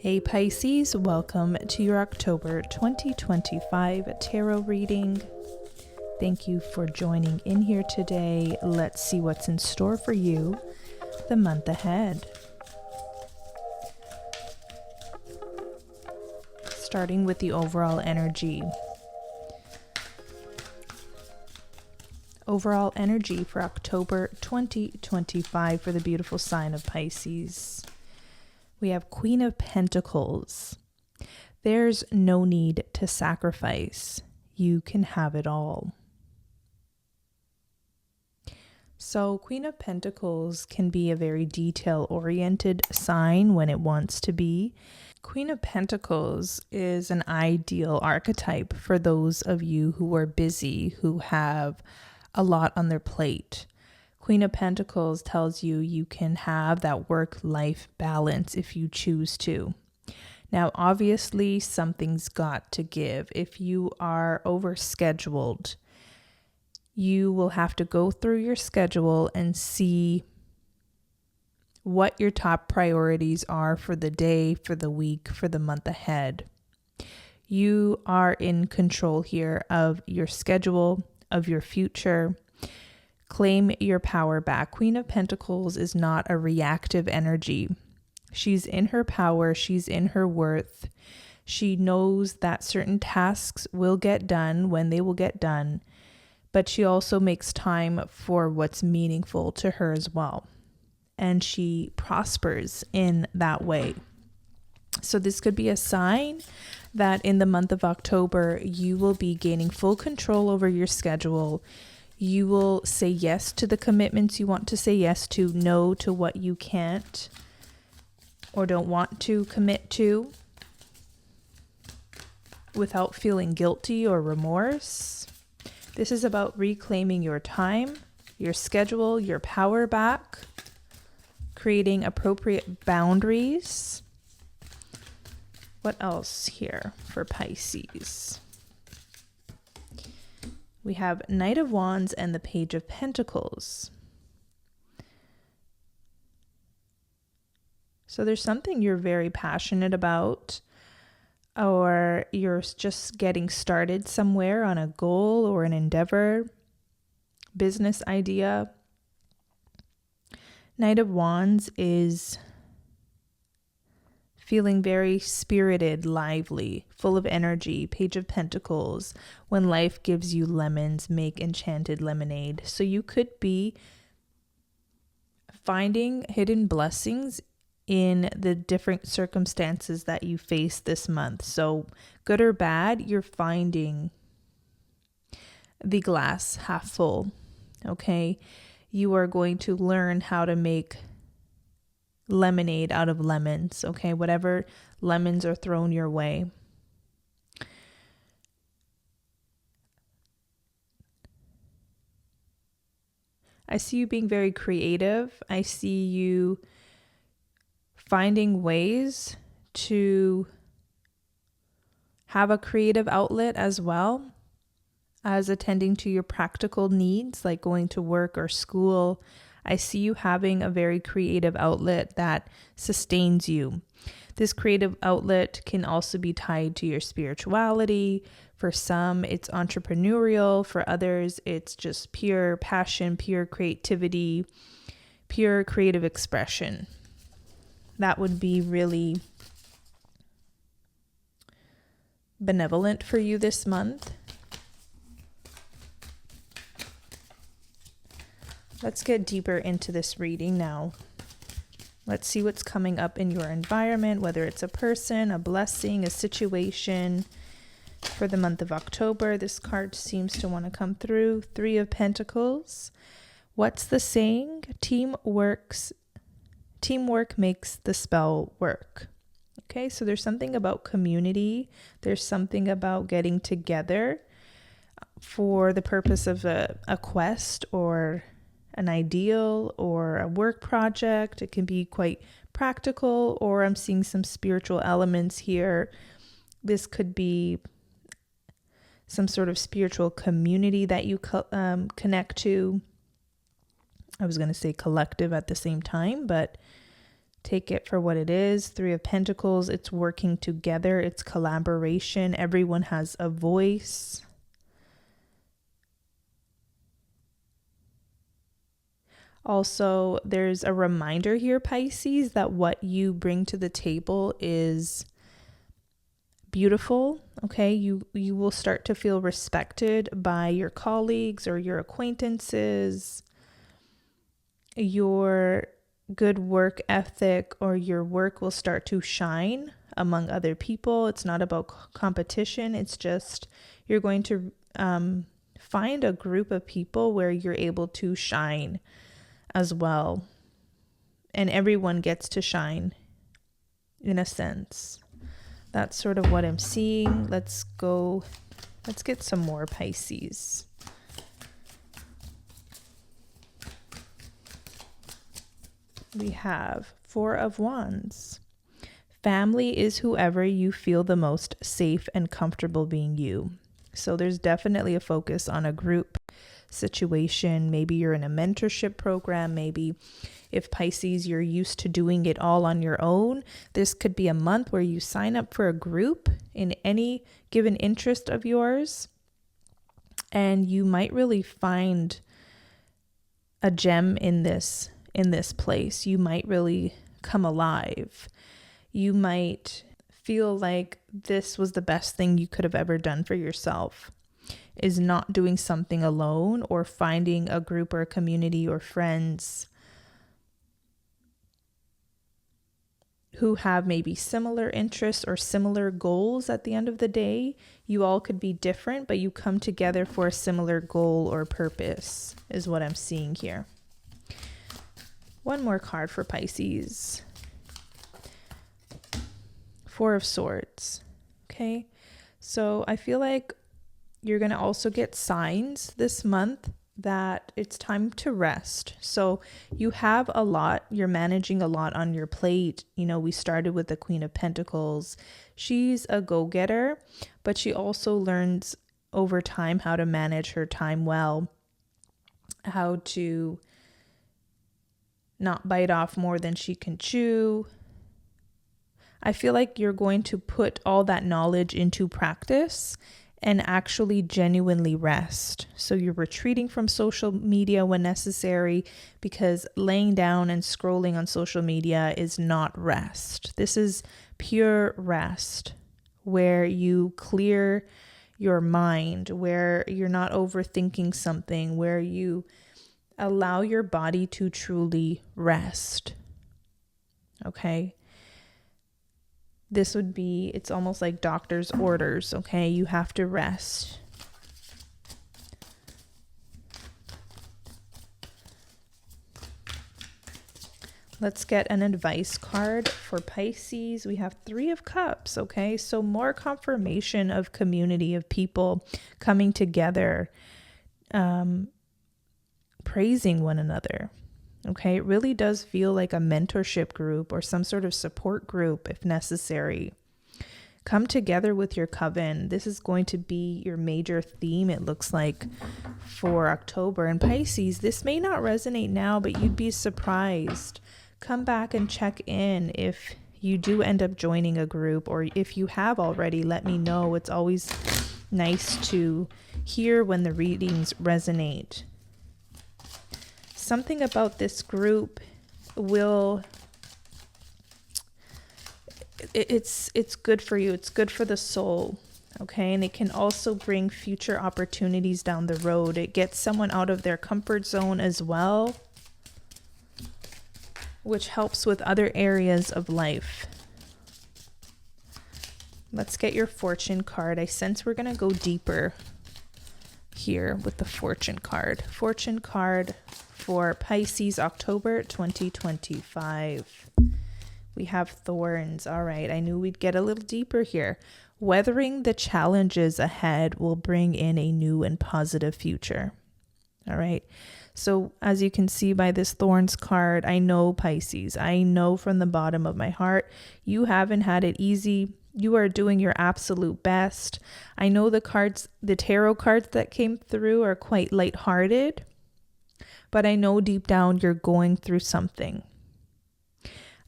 Hey Pisces, welcome to your October 2025 tarot reading. Thank you for joining in here today. Let's see what's in store for you the month ahead. Starting with the overall energy. Overall energy for October 2025 for the beautiful sign of Pisces. We have Queen of Pentacles. There's no need to sacrifice. You can have it all. So Queen of Pentacles can be a very detail-oriented sign when it wants to be. Queen of Pentacles is an ideal archetype for those of you who are busy, who have a lot on their plate. Queen of Pentacles tells you you can have that work-life balance if you choose to. Now, obviously, something's got to give. If you are overscheduled, you will have to go through your schedule and see what your top priorities are for the day, for the week, for the month ahead. You are in control here of your schedule, of your future. Claim your power back. Queen of Pentacles is not a reactive energy. She's in her power. She's in her worth. She knows that certain tasks will get done when they will get done, but she also makes time for what's meaningful to her as well. And she prospers in that way. So this could be a sign that in the month of October, you will be gaining full control over your schedule. You will say yes to the commitments you want to say yes to, no to what you can't or don't want to commit to without feeling guilty or remorse. This is about reclaiming your time, your schedule, your power back, creating appropriate boundaries. What else here for Pisces? We have Knight of Wands and the Page of Pentacles. So there's something you're very passionate about, or you're just getting started somewhere on a goal or an endeavor, business idea. Knight of Wands is feeling very spirited, lively, full of energy. Page of Pentacles, when life gives you lemons, make enchanted lemonade. So you could be finding hidden blessings in the different circumstances that you face this month. So good or bad, you're finding the glass half full, okay? You are going to learn how to make lemonade out of lemons, okay? Whatever lemons are thrown your way. I see you being very creative. I see you finding ways to have a creative outlet as well as attending to your practical needs, like going to work or school. I see you having a very creative outlet that sustains you. This creative outlet can also be tied to your spirituality. For some, it's entrepreneurial. For others, it's just pure passion, pure creativity, pure creative expression. That would be really benevolent for you this month. Let's get deeper into this reading now. Let's see what's coming up in your environment, whether it's a person, a blessing, a situation. For the month of October, this card seems to want to come through. Three of Pentacles. What's the saying? Teamwork makes the spell work. Okay, so there's something about community. There's something about getting together for the purpose of a quest or an ideal or a work project. It can be quite practical, or I'm seeing some spiritual elements here. This could be some sort of spiritual community that you connect to. I was going to say collective at the same time, but Take it for what it is. Three of Pentacles, it's working together. It's collaboration. Everyone has a voice. Also, there's a reminder here, Pisces, that what you bring to the table is beautiful. Okay, you will start to feel respected by your colleagues or your acquaintances. Your good work ethic or your work will start to shine among other people. It's not about competition. It's just you're going to find a group of people where you're able to shine as well. And everyone gets to shine in a sense. That's sort of what I'm seeing. Let's get some more, Pisces. We have Four of Wands. Family is whoever you feel the most safe and comfortable being you. So there's definitely a focus on a group situation. Maybe you're in a mentorship program. Maybe if Pisces, you're used to doing it all on your own, this could be a month where you sign up for a group in any given interest of yours. And you might really find a gem in this place. You might really come alive. You might feel like this was the best thing you could have ever done for yourself, is not doing something alone or finding a group or a community or friends who have maybe similar interests or similar goals. At the end of the day, you all could be different, but you come together for a similar goal or purpose is what I'm seeing here. One more card for Pisces. Four of Swords. Okay. So I feel like you're going to also get signs this month that it's time to rest. So you have a lot, you're managing a lot on your plate. You know, we started with the Queen of Pentacles. She's a go-getter, but she also learns over time how to manage her time well, how to not bite off more than she can chew. I feel like you're going to put all that knowledge into practice and actually genuinely rest. So you're retreating from social media when necessary, because laying down and scrolling on social media is not rest. This is pure rest, where you clear your mind, where you're not overthinking something, where you allow your body to truly rest. Okay? This would be, it's almost like doctor's orders, okay? You have to rest. Let's get an advice card for Pisces. We have Three of Cups, okay? So more confirmation of community, of people coming together, praising one another. Okay, it really does feel like a mentorship group or some sort of support group if necessary. Come together with your coven. This is going to be your major theme, it looks like, for October. And Pisces, this may not resonate now, but you'd be surprised. Come back and check in if you do end up joining a group, or if you have already, let me know. It's always nice to hear when the readings resonate. Something about this group will, it's good for you. It's good for the soul. Okay. And it can also bring future opportunities down the road. It gets someone out of their comfort zone as well, which helps with other areas of life. Let's get your fortune card. I sense we're going to go deeper here with the fortune card. Fortune card for Pisces, October 2025. We have Thorns. All right, I knew we'd get a little deeper here. Weathering the challenges ahead will bring in a new and positive future. All right. So as you can see by this Thorns card, I know, Pisces, I know from the bottom of my heart, you haven't had it easy. You are doing your absolute best. I know the cards, the tarot cards that came through are quite lighthearted, but I know deep down you're going through something.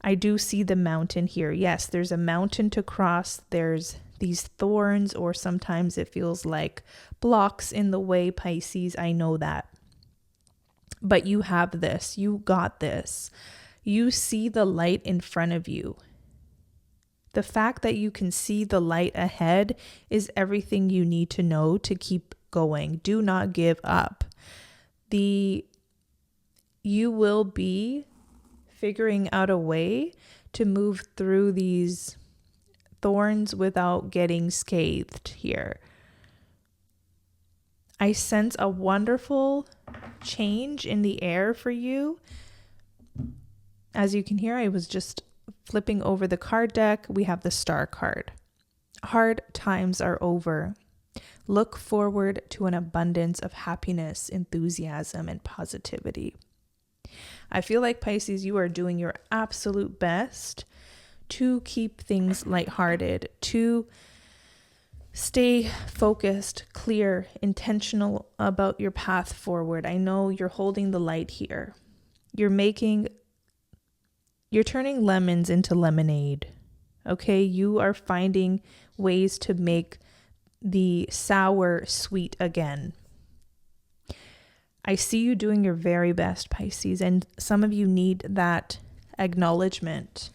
I do see the mountain here. Yes, there's a mountain to cross. There's these thorns, or sometimes it feels like blocks in the way, Pisces. I know that. But you have this. You got this. You see the light in front of you. The fact that you can see the light ahead is everything you need to know to keep going. Do not give up. You will be figuring out a way to move through these thorns without getting scathed here. I sense a wonderful change in the air for you. As you can hear, I was just flipping over the card deck. We have the Star card. Hard times are over. Look forward to an abundance of happiness, enthusiasm, and positivity. I feel like, Pisces, you are doing your absolute best to keep things lighthearted, to stay focused, clear, intentional about your path forward. I know you're holding the light here. You're turning lemons into lemonade. Okay? You are finding ways to make the sour sweet again. I see you doing your very best, Pisces, and some of you need that acknowledgement,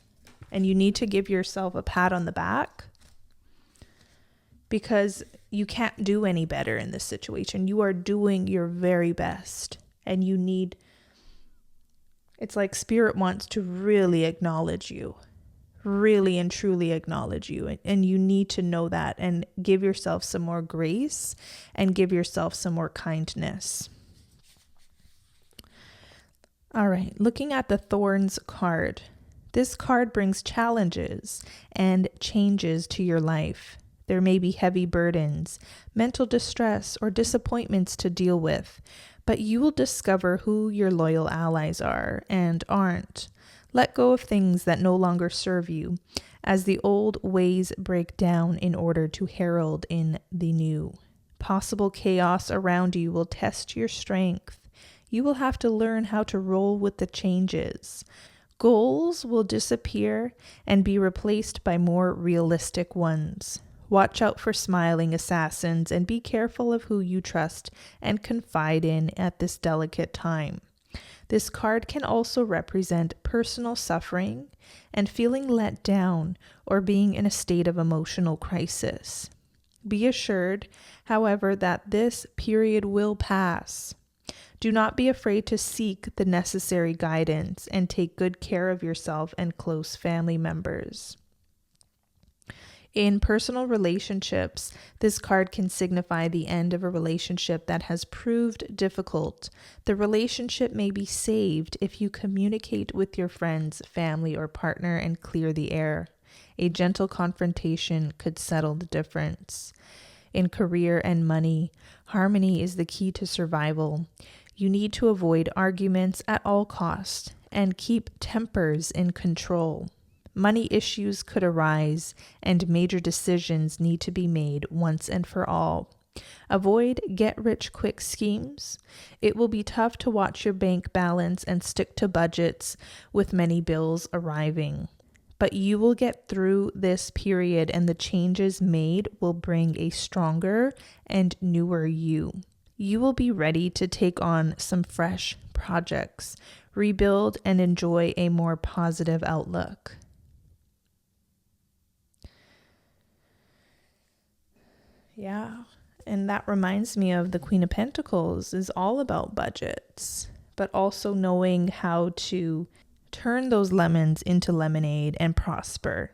and you need to give yourself a pat on the back because you can't do any better in this situation. You are doing your very best, and it's like Spirit wants to really acknowledge you, really and truly acknowledge you, and you need to know that and give yourself some more grace and give yourself some more kindness. All right, looking at the Thorns card. This card brings challenges and changes to your life. There may be heavy burdens, mental distress, or disappointments to deal with, but you will discover who your loyal allies are and aren't. Let go of things that no longer serve you, as the old ways break down in order to herald in the new. Possible chaos around you will test your strength. You will have to learn how to roll with the changes. Goals will disappear and be replaced by more realistic ones. Watch out for smiling assassins and be careful of who you trust and confide in at this delicate time. This card can also represent personal suffering and feeling let down or being in a state of emotional crisis. Be assured, however, that this period will pass. Do not be afraid to seek the necessary guidance and take good care of yourself and close family members. In personal relationships, this card can signify the end of a relationship that has proved difficult. The relationship may be saved if you communicate with your friends, family, or partner and clear the air. A gentle confrontation could settle the difference. In career and money, harmony is the key to survival. You need to avoid arguments at all costs and keep tempers in control. Money issues could arise, and major decisions need to be made once and for all. Avoid get-rich-quick schemes. It will be tough to watch your bank balance and stick to budgets with many bills arriving. But you will get through this period, and the changes made will bring a stronger and newer you. You will be ready to take on some fresh projects, rebuild, and enjoy a more positive outlook. Yeah, and that reminds me of the Queen of Pentacles is all about budgets, but also knowing how to turn those lemons into lemonade and prosper.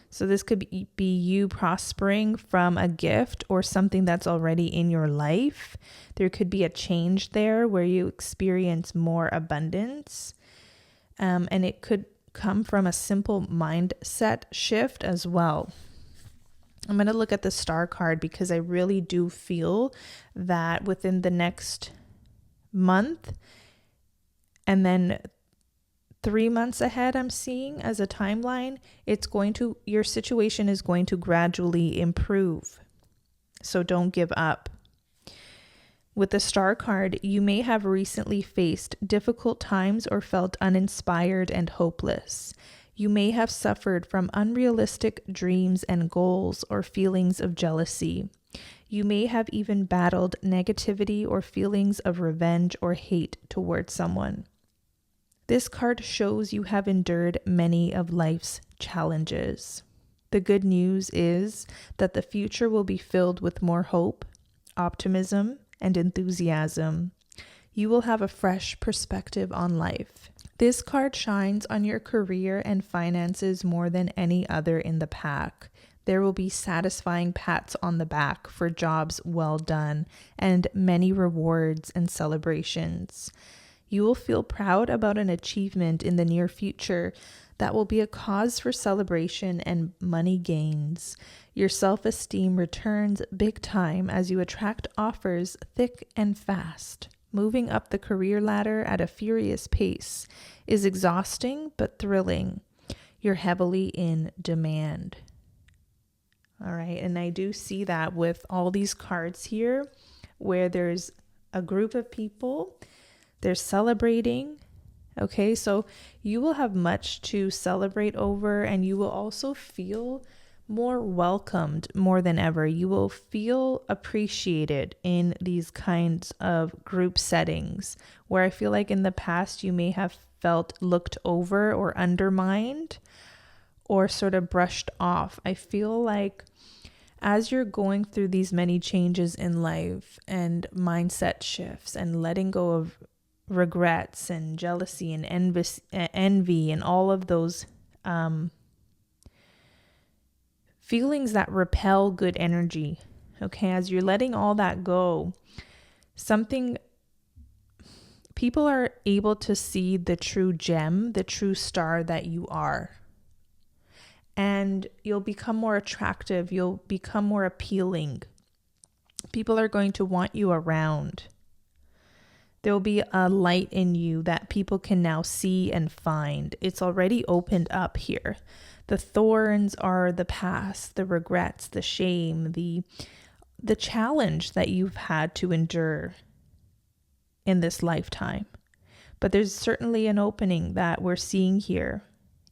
So this could be you prospering from a gift or something that's already in your life. There could be a change there where you experience more abundance. And it could come from a simple mindset shift as well. I'm going to look at the Star card because I really do feel that within the next month and then 3 months ahead, I'm seeing as a timeline, your situation is going to gradually improve. So don't give up. With the Star card, you may have recently faced difficult times or felt uninspired and hopeless. You may have suffered from unrealistic dreams and goals or feelings of jealousy. You may have even battled negativity or feelings of revenge or hate towards someone. This card shows you have endured many of life's challenges. The good news is that the future will be filled with more hope, optimism, and enthusiasm. You will have a fresh perspective on life. This card shines on your career and finances more than any other in the pack. There will be satisfying pats on the back for jobs well done and many rewards and celebrations. You will feel proud about an achievement in the near future that will be a cause for celebration and money gains. Your self-esteem returns big time as you attract offers thick and fast. Moving up the career ladder at a furious pace is exhausting but thrilling. You're heavily in demand. All right, and I do see that with all these cards here where there's a group of people, they're celebrating. Okay, so you will have much to celebrate over, and you will also feel more welcomed more than ever. You will feel appreciated in these kinds of group settings where I feel like in the past you may have felt looked over or undermined or sort of brushed off. I feel like as you're going through these many changes in life and mindset shifts and letting go of regrets and jealousy and envy and all of those feelings that repel good energy. Okay, as you're letting all that go, people are able to see the true gem, the true star that you are. And you'll become more attractive, you'll become more appealing. People are going to want you around. There will be a light in you that people can now see and find. It's already opened up here. The thorns are the past, the regrets, the shame, the challenge that you've had to endure in this lifetime. But there's certainly an opening that we're seeing here.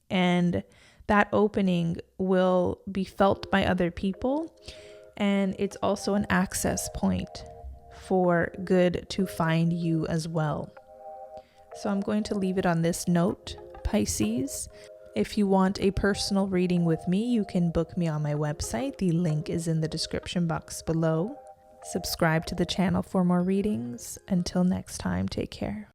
And that opening will be felt by other people. And it's also an access point for good to find you as well. So I'm going to leave it on this note, Pisces. If you want a personal reading with me, you can book me on my website. The link is in the description box below. Subscribe to the channel for more readings. Until next time, take care.